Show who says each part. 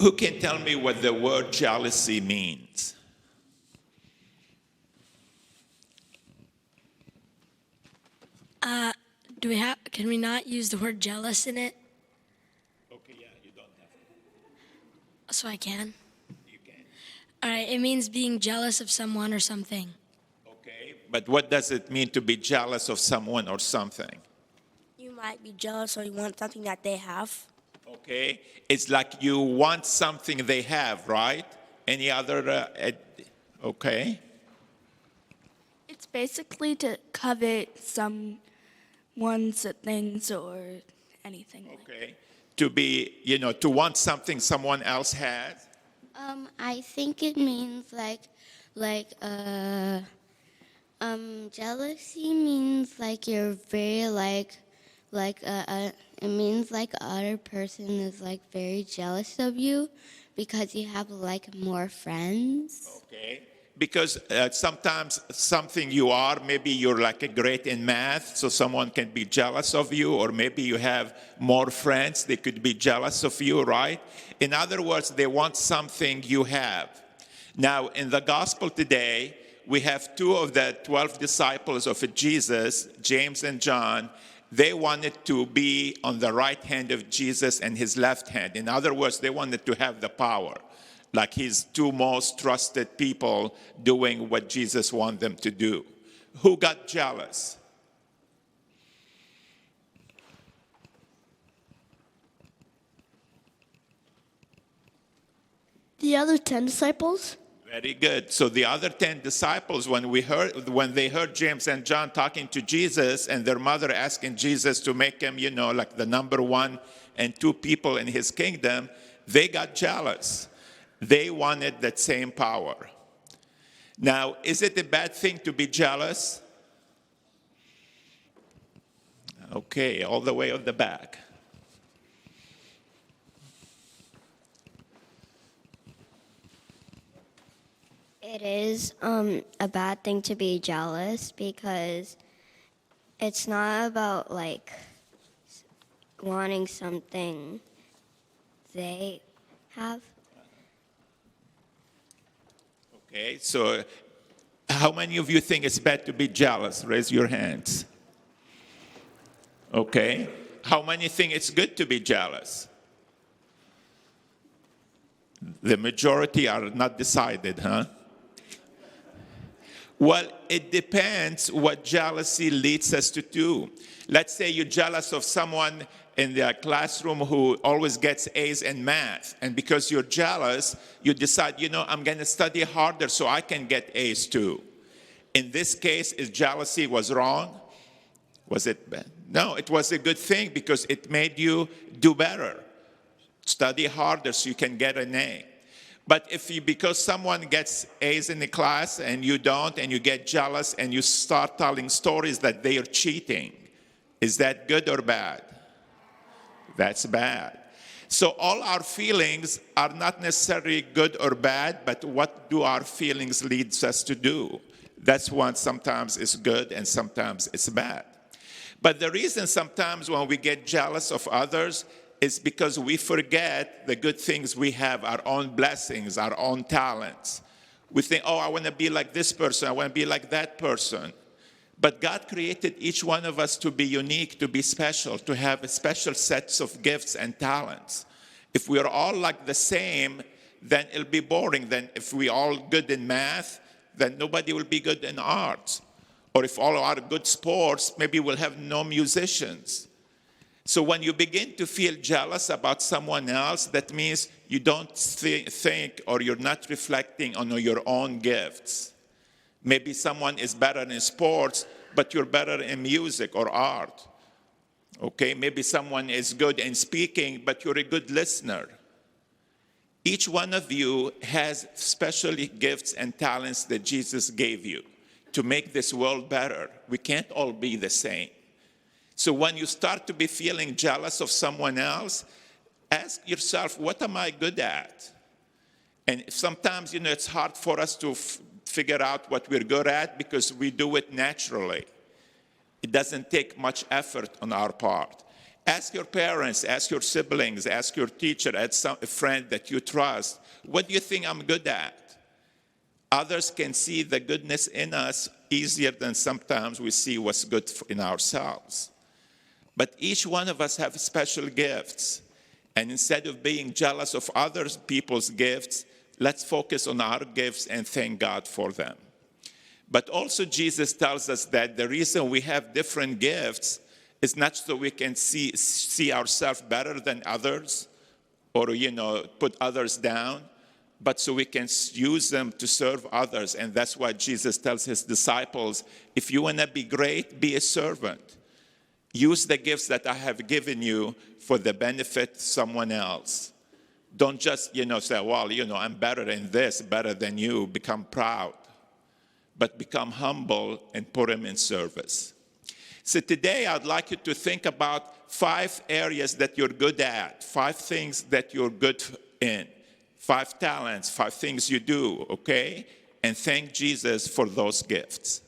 Speaker 1: Who can tell me what the word jealousy means?
Speaker 2: Can we not use the word jealous in it?
Speaker 1: Okay, yeah, you don't have to.
Speaker 2: So I can?
Speaker 1: You can.
Speaker 2: All right, it means being jealous of someone or something.
Speaker 1: Okay, but what does it mean to be jealous of someone or something?
Speaker 3: You might be jealous or you want something that they have.
Speaker 1: Okay, it's like you want something they have, right? Any other, okay?
Speaker 4: It's basically to covet someone's things or anything.
Speaker 1: Okay, to be, to want something someone else has.
Speaker 5: I think it means jealousy means like you're very it means like other person is like very jealous of you because you have like more friends.
Speaker 1: Okay, because sometimes something you are, maybe you're like a great in math, so someone can be jealous of you, or maybe you have more friends, they could be jealous of you, right? In other words, they want something you have. Now, in the gospel today, we have 2 of the 12 disciples of Jesus, James and John. They wanted to be on the right hand of Jesus and his left hand. In other words, they wanted to have the power, like his 2 most trusted people doing what Jesus wanted them to do. Who got jealous?
Speaker 4: The other 10 disciples?
Speaker 1: Very good. So the other 10 disciples, when they heard James and John talking to Jesus and their mother asking Jesus to make him, like the number 1 and 2 people in his kingdom, they got jealous. They wanted that same power. Now, is it a bad thing to be jealous? Okay, all the way at the back.
Speaker 5: It is a bad thing to be jealous because it's not about like wanting something they have.
Speaker 1: Okay, so how many of you think it's bad to be jealous? Raise your hands. Okay, how many think it's good to be jealous? The majority are not decided, huh? Well, it depends what jealousy leads us to do. Let's say you're jealous of someone in the classroom who always gets A's in math. And because you're jealous, you decide, I'm going to study harder so I can get A's too. In this case, is jealousy was wrong? Was it bad? No, it was a good thing because it made you do better. Study harder so you can get an A. But because someone gets A's in the class and you don't, and you get jealous and you start telling stories that they are cheating, is that good or bad? That's bad. So all our feelings are not necessarily good or bad, but what do our feelings leads us to do? That's one sometimes is good and sometimes it's bad. But the reason sometimes when we get jealous of others is because we forget the good things we have, our own blessings, our own talents. We think, I want to be like this person, I want to be like that person. But God created each one of us to be unique, to be special, to have a special sets of gifts and talents. If we're all like the same, then it'll be boring. Then if we're all good in math, then nobody will be good in art. Or if all are good sports, maybe we'll have no musicians. So when you begin to feel jealous about someone else, that means you don't think or you're not reflecting on your own gifts. Maybe someone is better in sports, but you're better in music or art. Okay, maybe someone is good in speaking, but you're a good listener. Each one of you has special gifts and talents that Jesus gave you to make this world better. We can't all be the same. So when you start to be feeling jealous of someone else, ask yourself, what am I good at? And sometimes, it's hard for us to figure out what we're good at because we do it naturally. It doesn't take much effort on our part. Ask your parents, ask your siblings, ask your teacher, ask a friend that you trust. What do you think I'm good at? Others can see the goodness in us easier than sometimes we see what's good in ourselves. But each one of us have special gifts. And instead of being jealous of other people's gifts, let's focus on our gifts and thank God for them. But also Jesus tells us that the reason we have different gifts is not so we can see ourselves better than others or, put others down, but so we can use them to serve others. And that's why Jesus tells his disciples, if you want to be great, be a servant. Use the gifts that I have given you for the benefit of someone else. Don't just, say, well, I'm better in this, better than you. Become proud. But become humble and put him in service. So today I'd like you to think about 5 areas that you're good at, 5 things that you're good in, 5 talents, 5 things you do, okay? And thank Jesus for those gifts.